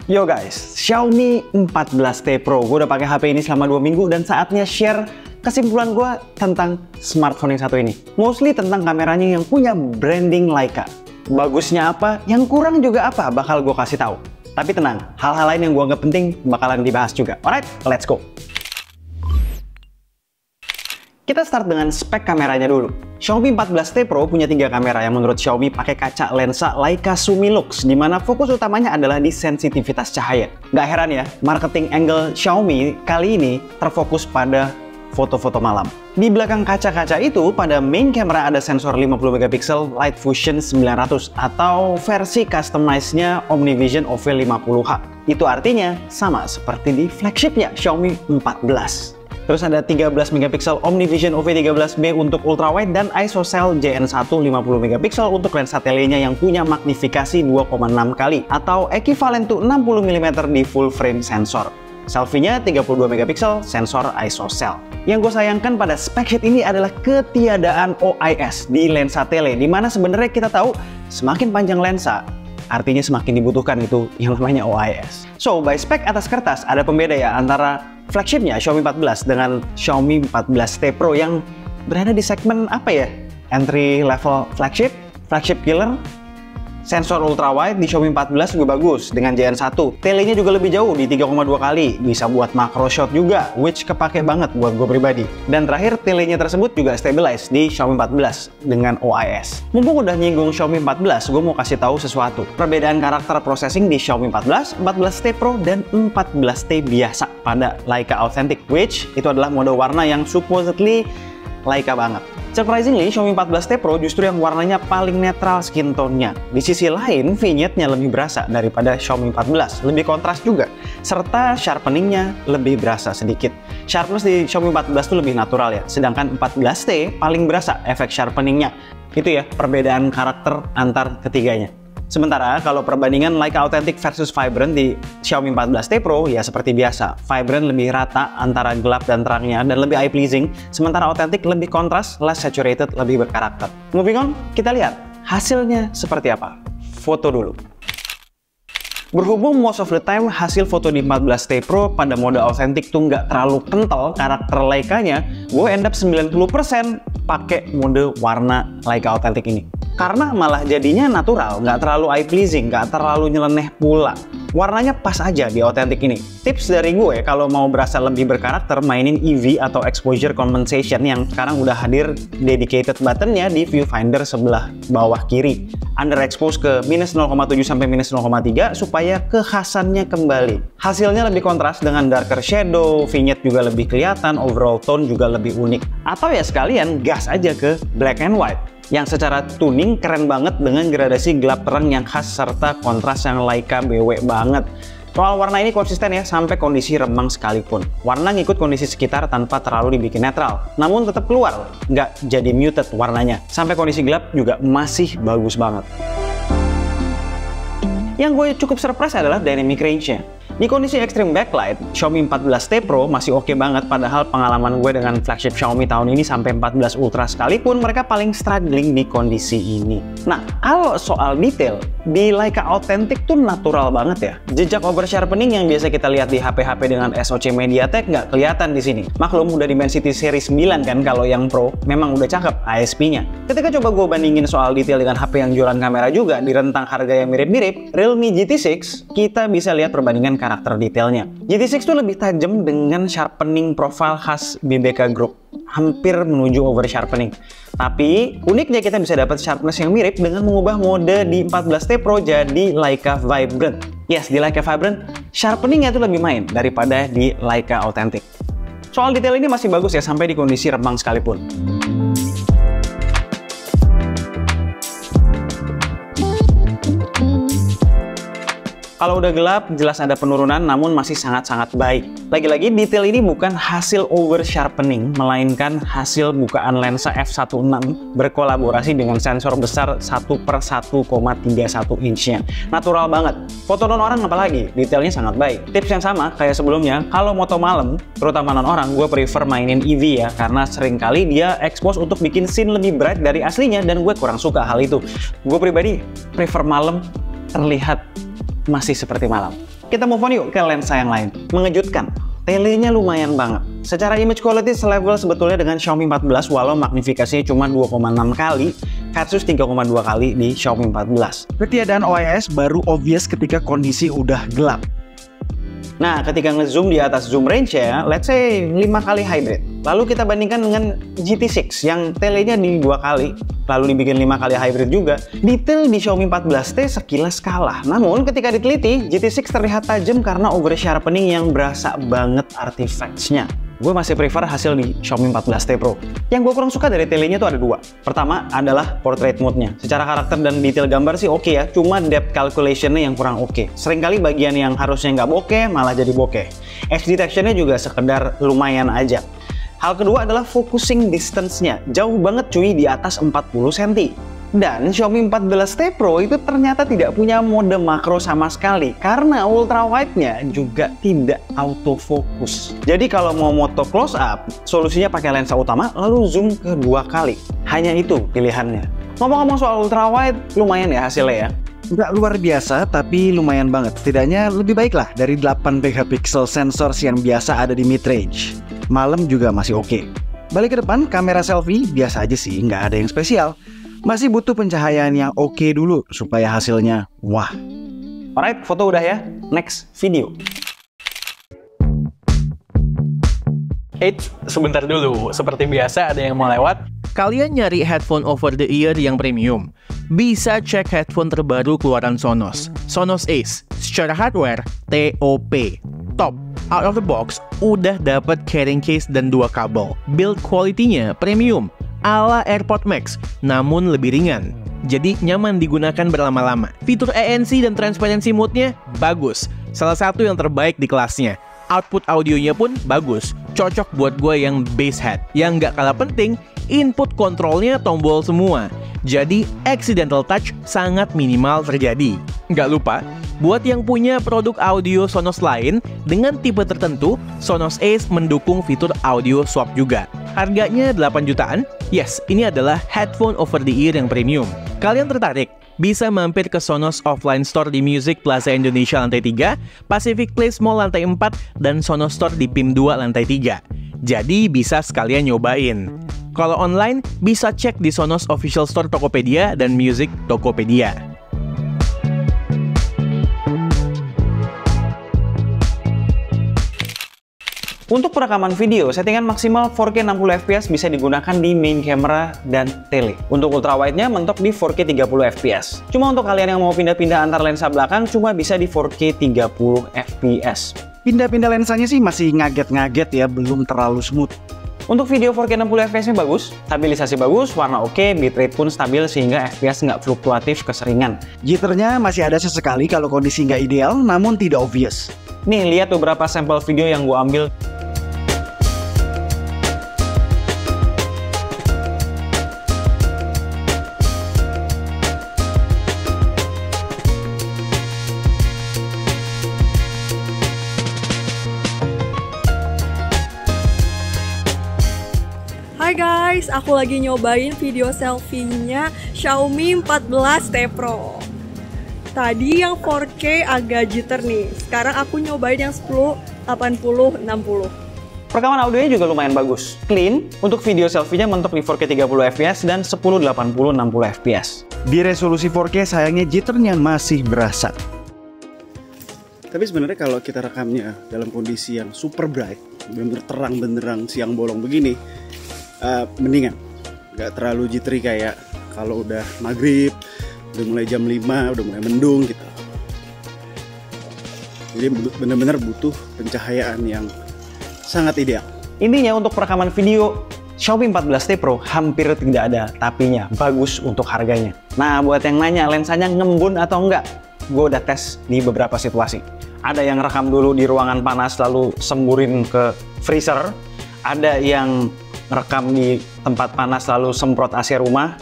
Yo guys, Xiaomi 14T Pro. Gue udah pakai HP ini selama 2 minggu dan saatnya share kesimpulan gue tentang smartphone yang satu ini. Mostly tentang kameranya yang punya branding Leica. Bagusnya apa, yang kurang juga apa, bakal gue kasih tahu. Tapi tenang, hal-hal lain yang gue anggap penting bakalan dibahas juga. Alright, let's go. Kita start dengan spek kameranya dulu. Xiaomi 14T Pro punya 3 kamera yang menurut Xiaomi pakai kaca lensa Leica Sumilux, di mana fokus utamanya adalah di sensitivitas cahaya. Gak heran ya, marketing angle Xiaomi kali ini terfokus pada foto-foto malam. Di belakang kaca-kaca itu, pada main camera ada sensor 50 megapiksel Light Fusion 900 atau versi customized-nya OmniVision OV50H. Itu artinya sama seperti di flagship-nya Xiaomi 14. Terus ada 13 megapiksel OmniVision OV13B untuk ultrawide dan ISOCELL JN1 50 megapiksel untuk lensa telenya yang punya magnifikasi 2,6 kali atau ekuivalen to 60 mm di full frame sensor. Selfie-nya 32 megapiksel sensor ISOCELL. Yang gue sayangkan pada spek sheet ini adalah ketiadaan OIS di lensa tele, dimana sebenarnya kita tahu semakin panjang lensa artinya semakin dibutuhkan itu yang namanya OIS. So, by spek atas kertas ada pembeda ya antara flagshipnya Xiaomi 14 dengan Xiaomi 14T Pro yang berada di segmen apa ya? Entry level flagship killer. Sensor ultrawide di Xiaomi 14 juga bagus dengan JN1. Telenya juga lebih jauh di 3,2 kali. Bisa buat macro shot juga, which kepake banget buat gue pribadi. Dan terakhir, telenya tersebut juga stabilize di Xiaomi 14 dengan OIS. Mumpung udah nyinggung Xiaomi 14, gue mau kasih tahu sesuatu. Perbedaan karakter processing di Xiaomi 14, 14T Pro, dan 14T biasa pada Leica Authentic, which itu adalah mode warna yang supposedly Leica banget. Surprisingly, Xiaomi 14T Pro justru yang warnanya paling netral skin tone-nya. Di sisi lain, vignette-nya lebih berasa daripada Xiaomi 14, lebih kontras juga. Serta sharpening-nya lebih berasa sedikit. Sharpness di Xiaomi 14 itu lebih natural ya, sedangkan 14T paling berasa efek sharpening-nya. Itu ya, perbedaan karakter antar ketiganya. Sementara kalau perbandingan Leica Authentic versus Vibrant di Xiaomi 14T Pro ya seperti biasa. Vibrant lebih rata antara gelap dan terangnya dan lebih eye pleasing, sementara Authentic lebih kontras, less saturated, lebih berkarakter. Moving on, kita lihat hasilnya seperti apa. Foto dulu. Berhubung most of the time hasil foto di 14T Pro pada mode Authentic tuh nggak terlalu kental karakter Leica-nya, gue end up 90% pakai mode warna Leica Authentic ini. Karena malah jadinya natural, nggak terlalu eye pleasing, nggak terlalu nyeleneh pula. Warnanya pas aja di Authentic ini. Tips dari gue kalau mau berasa lebih berkarakter, mainin EV atau Exposure Compensation yang sekarang udah hadir dedicated buttonnya di viewfinder sebelah bawah kiri. Underexpose ke minus 0,7 sampai minus 0,3 supaya kekhasannya kembali. Hasilnya lebih kontras dengan darker shadow, vignette juga lebih kelihatan, overall tone juga lebih unik. Atau ya sekalian gas aja ke black and white, yang secara tuning keren banget dengan gradasi gelap terang yang khas serta kontras yang Leica BW banget. Soal warna ini konsisten ya sampai kondisi remang sekalipun. Warna ngikut kondisi sekitar tanpa terlalu dibikin netral. Namun tetap keluar, nggak jadi muted warnanya. Sampai kondisi gelap juga masih bagus banget. Yang gue cukup surprise adalah dynamic range-nya. Di kondisi extreme backlight, Xiaomi 14T Pro masih oke banget, padahal pengalaman gue dengan flagship Xiaomi tahun ini sampai 14 Ultra sekalipun mereka paling struggling di kondisi ini. Nah, kalau soal detail, di Leica Authentic tuh natural banget ya. Jejak over sharpening yang biasa kita lihat di HP-HP dengan SoC MediaTek nggak kelihatan di sini. Maklum udah Dimensity Series 9 kan, kalau yang Pro memang udah cakep ISP-nya. Ketika coba gue bandingin soal detail dengan HP yang jualan kamera juga di rentang harga yang mirip-mirip, Realme GT6, kita bisa lihat perbandingan karakter detailnya. GT6 tuh lebih tajam dengan sharpening profile khas BBK Group, hampir menuju over sharpening. Tapi uniknya kita bisa dapat sharpness yang mirip dengan mengubah mode di 14T Pro jadi Leica Vibrant. Yes, di Leica Vibrant sharpeningnya itu lebih main daripada di Leica Authentic. Soal detail ini masih bagus ya sampai di kondisi remang sekalipun. Kalau udah gelap, jelas ada penurunan, namun masih sangat-sangat baik. Lagi-lagi, detail ini bukan hasil over sharpening, melainkan hasil bukaan lensa f1.6 berkolaborasi dengan sensor besar 1/1,31 inch-nya. Natural banget. Foto non orang apalagi, detailnya sangat baik. Tips yang sama kayak sebelumnya, kalau moto malam, terutama non orang, gue prefer mainin EV ya, karena seringkali dia expose untuk bikin scene lebih bright dari aslinya, dan gue kurang suka hal itu. Gue pribadi prefer malam terlihat masih seperti malam. Kita move on yuk ke lensa yang lain. Mengejutkan, telenya lumayan banget. Secara image quality selevel sebetulnya dengan Xiaomi 14 walau magnifikasinya cuma 2,6 kali versus 3,2 kali di Xiaomi 14. Ketiadaan OIS baru obvious ketika kondisi udah gelap. Nah, ketika ngezoom di atas zoom range ya, let's say 5 kali hybrid. Lalu kita bandingkan dengan GT6 yang telenya di 2 kali, lalu dibikin 5 kali hybrid juga. Detail di Xiaomi 14T sekilas kalah. Namun ketika diteliti, GT6 terlihat tajam karena over sharpening yang berasa banget artifacts-nya. Gue masih prefer hasil di Xiaomi 14T Pro. Yang gue kurang suka dari telenya tuh ada dua. Pertama adalah portrait mode-nya. Secara karakter dan detail gambar sih oke ya, cuma depth calculation-nya yang kurang oke. Seringkali bagian yang harusnya nggak bokeh malah jadi bokeh. Edge detection-nya juga sekedar lumayan aja. Hal kedua adalah focusing distance-nya. Jauh banget cuy, di atas 40 cm. Dan Xiaomi 14T Pro itu ternyata tidak punya mode makro sama sekali karena ultra wide-nya juga tidak autofocus. Jadi kalau mau moto close up, solusinya pakai lensa utama lalu zoom ke 2 kali. Hanya itu pilihannya. Ngomong-ngomong soal ultra wide, lumayan ya hasilnya ya. Nggak luar biasa, tapi lumayan banget. Setidaknya lebih baik lah dari 8 megapiksel sensors yang biasa ada di mid-range. Malam juga masih oke. Balik ke depan, kamera selfie biasa aja sih, nggak ada yang spesial. Masih butuh pencahayaan yang oke dulu supaya hasilnya wah. Alright, foto udah ya. Next video. Sebentar dulu. Seperti biasa ada yang mau lewat. Kalian nyari headphone over the ear yang premium? Bisa cek headphone terbaru keluaran Sonos. Sonos Ace. Secara hardware, TOP. Top. Out of the box, udah dapat carrying case dan 2 kabel. Build quality-nya premium. Ala AirPod Max, namun lebih ringan. Jadi nyaman digunakan berlama-lama. Fitur ANC dan transparency mode-nya bagus. Salah satu yang terbaik di kelasnya. Output audionya pun bagus. Cocok buat gue yang bass head. Yang nggak kalah penting, input kontrolnya tombol semua. Jadi accidental touch sangat minimal terjadi. Nggak lupa, buat yang punya produk audio Sonos lain dengan tipe tertentu, Sonos Ace mendukung fitur audio swap juga. Harganya 8 jutaan. Yes, ini adalah headphone over the ear yang premium. Kalian tertarik? Bisa mampir ke Sonos Offline Store di Music Plaza Indonesia lantai 3, Pacific Place Mall lantai 4, dan Sonos Store di PIM 2 lantai 3. Jadi bisa sekalian nyobain. Kalau online, bisa cek di Sonos Official Store Tokopedia dan Music Tokopedia. Untuk perekaman video, settingan maksimal 4K 60fps bisa digunakan di main camera dan tele. Untuk ultrawide-nya mentok di 4K 30fps. Cuma untuk kalian yang mau pindah-pindah antar lensa belakang, cuma bisa di 4K 30fps. Pindah-pindah lensanya sih masih ngaget-ngaget ya, belum terlalu smooth. Untuk video 4K 60fps-nya bagus, stabilisasi bagus, warna oke, bitrate pun stabil sehingga FPS nggak fluktuatif keseringan. Jitternya masih ada sesekali kalau kondisi nggak ideal, namun tidak obvious. Nih, lihat beberapa sampel video yang gue ambil. Hai guys, aku lagi nyobain video selfie-nya Xiaomi 14T Pro. Tadi yang 4K agak jitter nih. Sekarang aku nyobain yang 10, 80, 60. Perekaman audionya juga lumayan bagus. Clean, untuk video selfie-nya mentok di 4K 30fps dan 10, 80, 60fps. Di resolusi 4K sayangnya jitternya masih berasa. Tapi sebenarnya kalau kita rekamnya dalam kondisi yang super bright, bener-bener terang benderang siang bolong begini, mendingan. Gak terlalu jittery kayak kalau udah maghrib, udah mulai jam 5, udah mulai mendung gitu. Jadi bener-bener butuh pencahayaan yang sangat ideal. Intinya untuk perekaman video, Xiaomi 14T Pro hampir tidak ada tapinya. Bagus untuk harganya. Nah, buat yang nanya lensanya ngembun atau enggak, gue udah tes di beberapa situasi. Ada yang rekam dulu di ruangan panas lalu semburin ke freezer. Ada yang rekam di tempat panas lalu semprot AC rumah.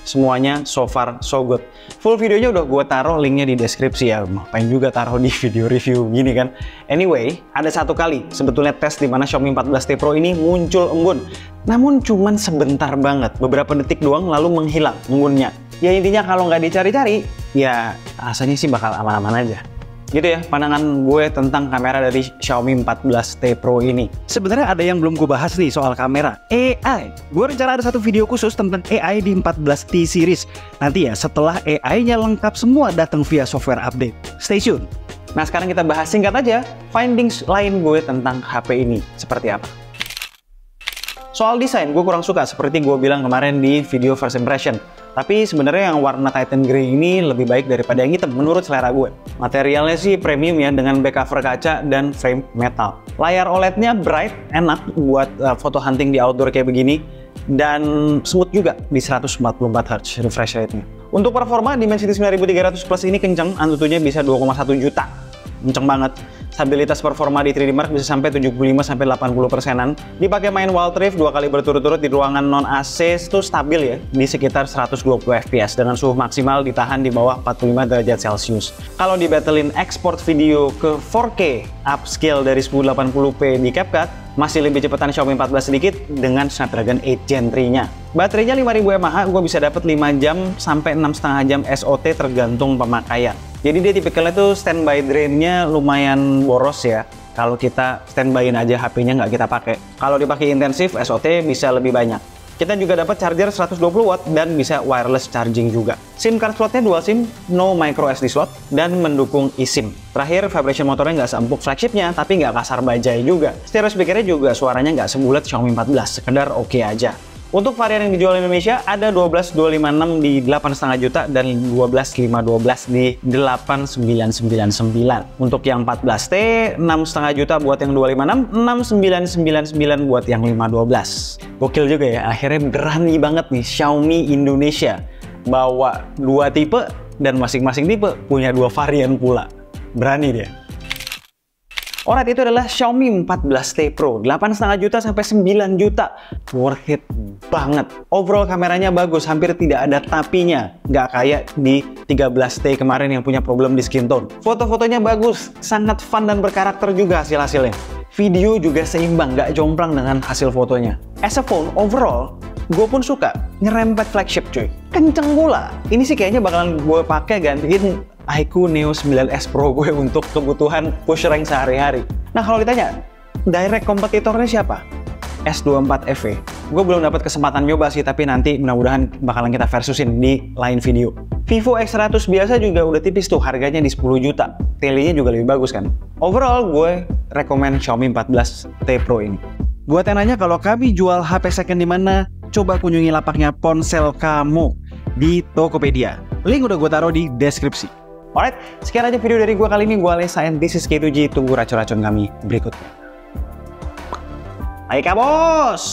Semuanya so far so good. Full videonya udah gue taruh linknya di deskripsi ya. Ngapain juga taruh di video review gini kan. Anyway, ada satu kali sebetulnya tes di mana Xiaomi 14T Pro ini muncul embun. Namun cuman sebentar banget, beberapa detik doang lalu menghilang embunnya. Ya intinya kalau nggak dicari-cari, ya rasanya sih bakal aman-aman aja. Gitu ya pandangan gue tentang kamera dari Xiaomi 14T Pro ini. Sebenarnya ada yang belum gue bahas nih soal kamera AI. Gue rencana ada satu video khusus tentang AI di 14T series. Nanti ya setelah AI-nya lengkap semua datang via software update. Stay tune. Nah sekarang kita bahas singkat aja findings lain gue tentang HP ini seperti apa. Soal desain gue kurang suka seperti gue bilang kemarin di video first impression. Tapi sebenarnya yang warna Titan Grey ini lebih baik daripada yang hitam menurut selera gue. Materialnya sih premium ya dengan back cover kaca dan frame metal. Layar OLED-nya bright, enak buat foto hunting di outdoor kayak begini. Dan smooth juga di 144Hz refresh rate-nya. Untuk performa Dimensity 9300 Plus ini kenceng, Antutunya bisa 2,1 juta. Kenceng banget. Stabilitas performa di 3D Mark bisa sampai 75-80%-an. Dipakai main Wild Rift 2 kali berturut-turut di ruangan non AC itu stabil ya, di sekitar 120 fps dengan suhu maksimal ditahan di bawah 45 derajat Celcius. Kalau dibattlein ekspor video ke 4K upscale dari 1080p di CapCut, masih lebih cepetan Xiaomi 14 sedikit dengan Snapdragon 8 Gen 3-nya. Baterainya 5000 mAh, gue bisa dapat 5 jam sampai 6,5 jam SOT tergantung pemakaian. Jadi dia tipikalnya tuh standby drain-nya lumayan boros ya. Kalau kita standby-in aja HP-nya nggak kita pakai. Kalau dipakai intensif, SOT bisa lebih banyak. Kita juga dapat charger 120 watt dan bisa wireless charging juga. SIM card slotnya dual SIM, no micro SD slot, dan mendukung eSIM. Terakhir, vibration motornya nggak seempuk flagshipnya, tapi nggak kasar bajai juga. Stereo speakernya juga suaranya nggak sebulat Xiaomi 14, sekedar oke aja. Untuk varian yang dijual di Indonesia ada 12256 di 8,5 juta dan 12512 di 8999. Untuk yang 14T 6,5 juta buat yang 256, 6999 buat yang 512. Gokil juga ya, akhirnya berani banget nih Xiaomi Indonesia bawa dua tipe dan masing-masing tipe punya dua varian pula. Berani dia. Alright, itu adalah Xiaomi 14T Pro 8,5 juta sampai 9 juta. Worth it banget. Overall kameranya bagus, hampir tidak ada tapinya. Nggak kayak di 13T kemarin yang punya problem di skin tone. Foto-fotonya bagus, sangat fun dan berkarakter juga hasil-hasilnya. Video juga seimbang, nggak jomplang dengan hasil fotonya. As a phone, overall, gue pun suka nyerempet flagship cuy. Kenceng pula. Ini sih kayaknya bakalan gue pakai gantiin iQOO Neo 9S Pro gue untuk kebutuhan push rank sehari-hari. Nah kalau ditanya, direct kompetitornya siapa? S24 FE. Gue belum dapat kesempatan nyoba sih, tapi nanti mudah-mudahan bakalan kita versusin di lain video. Vivo X100 biasa juga udah tipis tuh, harganya di 10 juta. Telenya juga lebih bagus kan. Overall gue rekomen Xiaomi 14T Pro ini. Buat yang nanya kalau kami jual HP second di mana, coba kunjungi lapaknya Ponsel Kamu di Tokopedia. Link udah gue taruh di deskripsi. Alright, sekian aja video dari gue kali ini. Gue Alessa and this is K2G. Tunggu racun-racun kami berikutnya. Ayo bos!